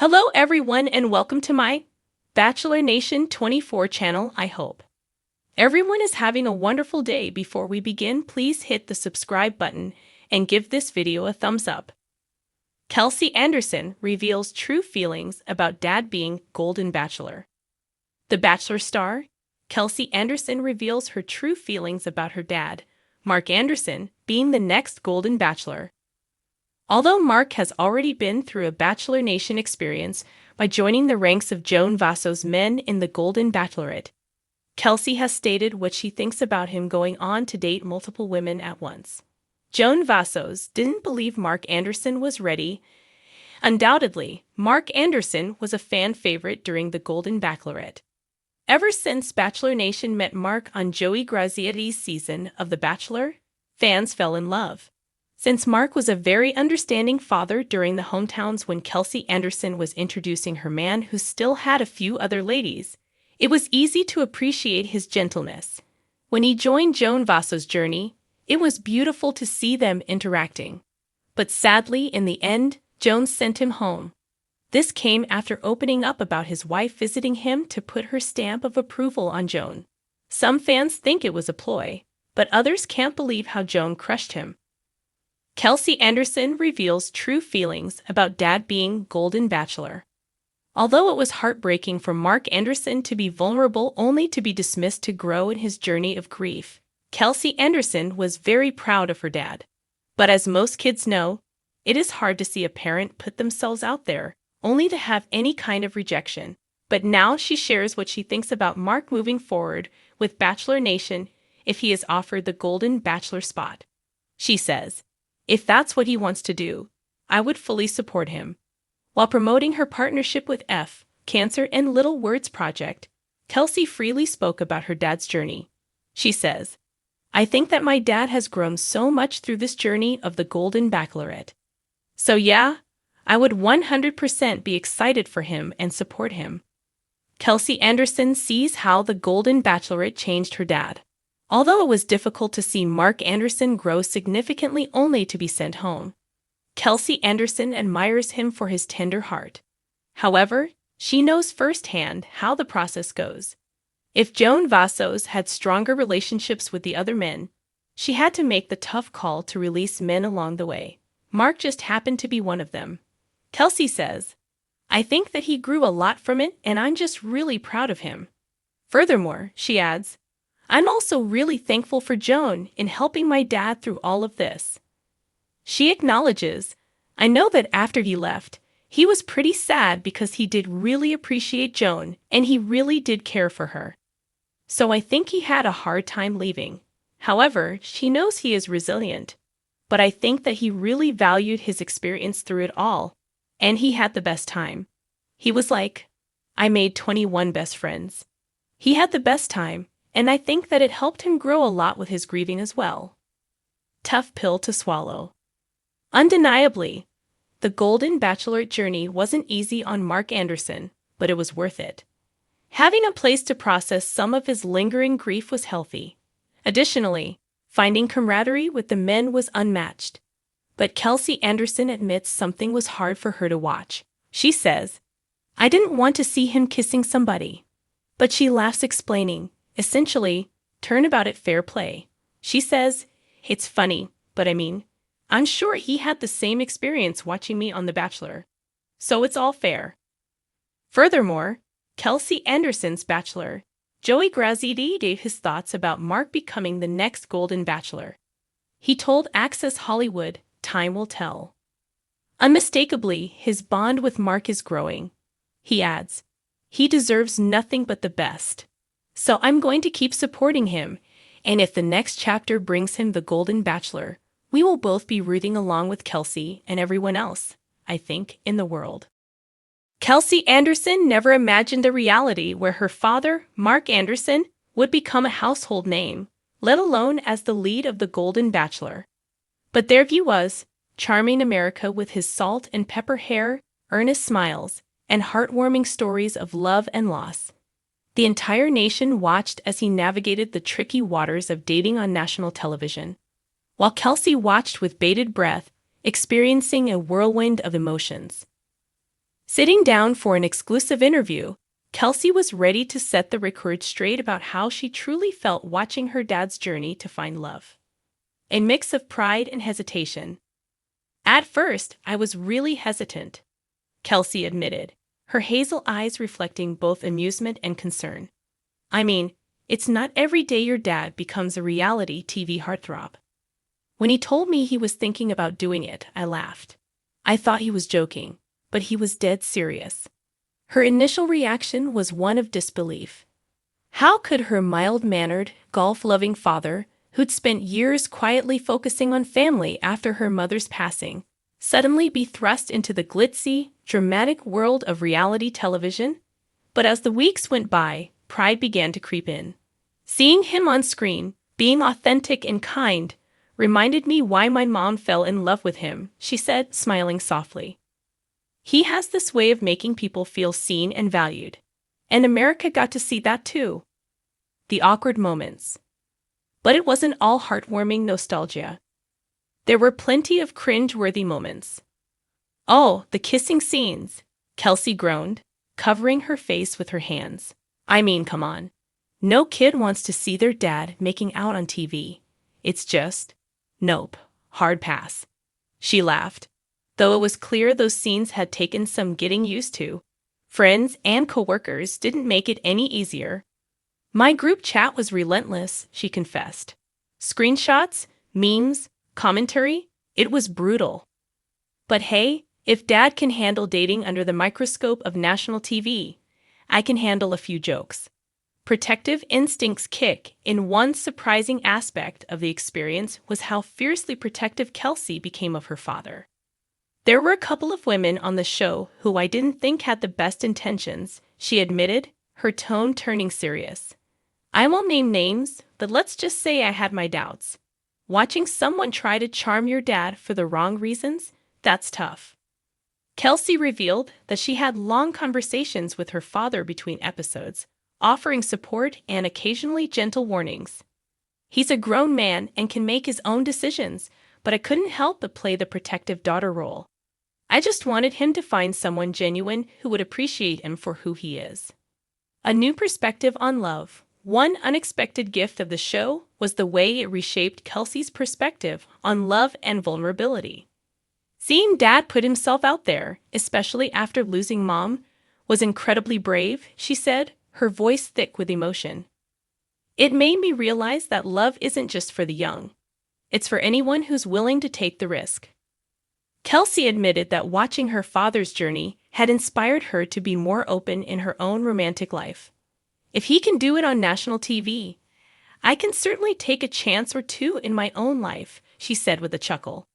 Hello everyone and welcome to my Bachelor Nation 24 channel. I hope everyone is having a wonderful day. Before we begin, please hit the subscribe button and give this video a thumbs up. Kelsey Anderson reveals true feelings about dad being Golden Bachelor. The Bachelor star, Kelsey Anderson, reveals her true feelings about her dad, Mark Anderson, being the next Golden Bachelor. Although Mark has already been through a Bachelor Nation experience by joining the ranks of Joan Vasso's men in the Golden Bachelorette, Kelsey has stated what she thinks about him going on to date multiple women at once. Joan Vassos didn't believe Mark Anderson was ready. Undoubtedly, Mark Anderson was a fan favorite during the Golden Bachelorette. Ever since Bachelor Nation met Mark on Joey Grazietti's season of The Bachelor, fans fell in love. Since Mark was a very understanding father during the hometowns when Kelsey Anderson was introducing her man who still had a few other ladies, it was easy to appreciate his gentleness. When he joined Joan Vasso's journey, it was beautiful to see them interacting. But sadly, in the end, Joan sent him home. This came after opening up about his wife visiting him to put her stamp of approval on Joan. Some fans think it was a ploy, but others can't believe how Joan crushed him. Kelsey Anderson reveals true feelings about dad being Golden Bachelor. Although it was heartbreaking for Mark Anderson to be vulnerable only to be dismissed to grow in his journey of grief, Kelsey Anderson was very proud of her dad. But as most kids know, it is hard to see a parent put themselves out there, only to have any kind of rejection. But now she shares what she thinks about Mark moving forward with Bachelor Nation if he is offered the Golden Bachelor spot. She says, "If that's what he wants to do, I would fully support him." While promoting her partnership with Cancer and Little Words Project, Kelsey freely spoke about her dad's journey. She says, "I think that my dad has grown so much through this journey of the Golden Bachelorette. So yeah, I would 100% be excited for him and support him." Kelsey Anderson sees how the Golden Bachelorette changed her dad. Although it was difficult to see Mark Anderson grow significantly only to be sent home, Kelsey Anderson admires him for his tender heart. However, she knows firsthand how the process goes. If Joan Vassos had stronger relationships with the other men, she had to make the tough call to release men along the way. Mark just happened to be one of them. Kelsey says, "I think that he grew a lot from it, and I'm just really proud of him." Furthermore, she adds, "I'm also really thankful for Joan in helping my dad through all of this." She acknowledges, "I know that after he left, he was pretty sad because he did really appreciate Joan and he really did care for her. So I think he had a hard time leaving. However, she knows he is resilient. But I think that he really valued his experience through it all, and he had the best time. He was like, I made 21 best friends. He had the best time. And I think that it helped him grow a lot with his grieving as well." Tough pill to swallow. Undeniably, the Golden Bachelorette journey wasn't easy on Mark Anderson, but it was worth it. Having a place to process some of his lingering grief was healthy. Additionally, finding camaraderie with the men was unmatched. But Kelsey Anderson admits something was hard for her to watch. She says, "I didn't want to see him kissing somebody." But she laughs, explaining, essentially, turnabout it fair play. She says, "It's funny, but I mean, I'm sure he had the same experience watching me on The Bachelor. So it's all fair." Furthermore, Kelsey Anderson's Bachelor, Joey Grazieti, gave his thoughts about Mark becoming the next Golden Bachelor. He told Access Hollywood, "Time will tell." Unmistakably, his bond with Mark is growing. He adds, "He deserves nothing but the best. So I'm going to keep supporting him, and if the next chapter brings him the Golden Bachelor, we will both be rooting along with Kelsey and everyone else, I think, in the world." Kelsey Anderson never imagined a reality where her father, Mark Anderson, would become a household name, let alone as the lead of the Golden Bachelor. But there he was, charming America with his salt and pepper hair, earnest smiles, and heartwarming stories of love and loss. The entire nation watched as he navigated the tricky waters of dating on national television, while Kelsey watched with bated breath, experiencing a whirlwind of emotions. Sitting down for an exclusive interview, Kelsey was ready to set the record straight about how she truly felt watching her dad's journey to find love. A mix of pride and hesitation. At first, I was really hesitant, Kelsey admitted, her hazel eyes reflecting both amusement and concern. I mean, it's not every day your dad becomes a reality TV heartthrob. When he told me he was thinking about doing it, I laughed. I thought he was joking, but he was dead serious. Her initial reaction was one of disbelief. How could her mild-mannered, golf-loving father, who'd spent years quietly focusing on family after her mother's passing, suddenly be thrust into the glitzy, dramatic world of reality television? But as the weeks went by, pride began to creep in. Seeing him on screen, being authentic and kind, reminded me why my mom fell in love with him, she said, smiling softly. He has this way of making people feel seen and valued. And America got to see that too. The awkward moments. But it wasn't all heartwarming nostalgia. There were plenty of cringe-worthy moments. Oh, the kissing scenes, Kelsey groaned, covering her face with her hands. I mean, come on. No kid wants to see their dad making out on TV. It's just, nope, hard pass. She laughed, though it was clear those scenes had taken some getting used to. Friends and coworkers didn't make it any easier. My group chat was relentless, she confessed. Screenshots, memes, commentary, it was brutal. But hey, if dad can handle dating under the microscope of national TV, I can handle a few jokes. Protective instincts kick in. One surprising aspect of the experience was how fiercely protective Kelsey became of her father. There were a couple of women on the show who I didn't think had the best intentions, she admitted, her tone turning serious. I won't name names, but let's just say I had my doubts. Watching someone try to charm your dad for the wrong reasons, that's tough. Kelsey revealed that she had long conversations with her father between episodes, offering support and occasionally gentle warnings. He's a grown man and can make his own decisions, but I couldn't help but play the protective daughter role. I just wanted him to find someone genuine who would appreciate him for who he is. A new perspective on love. One unexpected gift of the show was the way it reshaped Kelsey's perspective on love and vulnerability. Seeing dad put himself out there, especially after losing mom, was incredibly brave, she said, her voice thick with emotion. It made me realize that love isn't just for the young. It's for anyone who's willing to take the risk. Kelsey admitted that watching her father's journey had inspired her to be more open in her own romantic life. If he can do it on national TV, I can certainly take a chance or two in my own life, she said with a chuckle.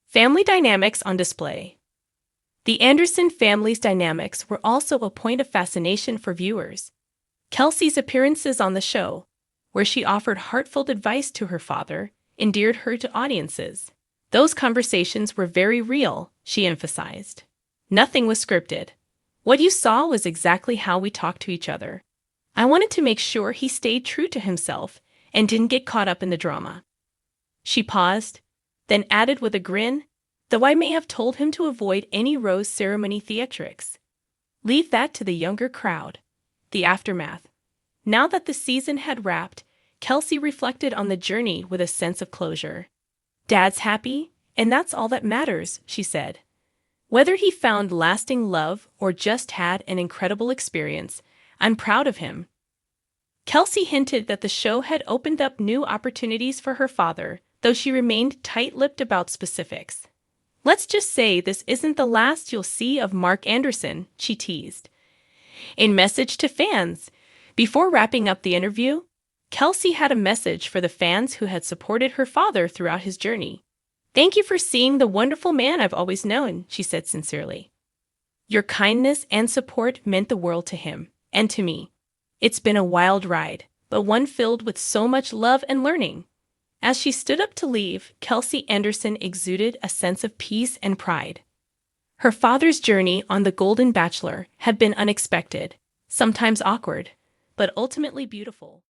Family dynamics on display. The Anderson family's dynamics were also a point of fascination for viewers. Kelsey's appearances on the show, where she offered heartfelt advice to her father, endeared her to audiences. Those conversations were very real, she emphasized. Nothing was scripted. What you saw was exactly how we talked to each other. I wanted to make sure he stayed true to himself and didn't get caught up in the drama. She paused, then added with a grin, though I may have told him to avoid any rose ceremony theatrics. Leave that to the younger crowd. The aftermath. Now that the season had wrapped, Kelsey reflected on the journey with a sense of closure. Dad's happy, and that's all that matters, she said. Whether he found lasting love or just had an incredible experience, I'm proud of him. Kelsey hinted that the show had opened up new opportunities for her father, though she remained tight-lipped about specifics. Let's just say this isn't the last you'll see of Mark Anderson, she teased. In message to fans, before wrapping up the interview, Kelsey had a message for the fans who had supported her father throughout his journey. Thank you for seeing the wonderful man I've always known, she said sincerely. Your kindness and support meant the world to him. And to me. It's been a wild ride, but one filled with so much love and learning. As she stood up to leave, Kelsey Anderson exuded a sense of peace and pride. Her father's journey on The Golden Bachelor had been unexpected, sometimes awkward, but ultimately beautiful.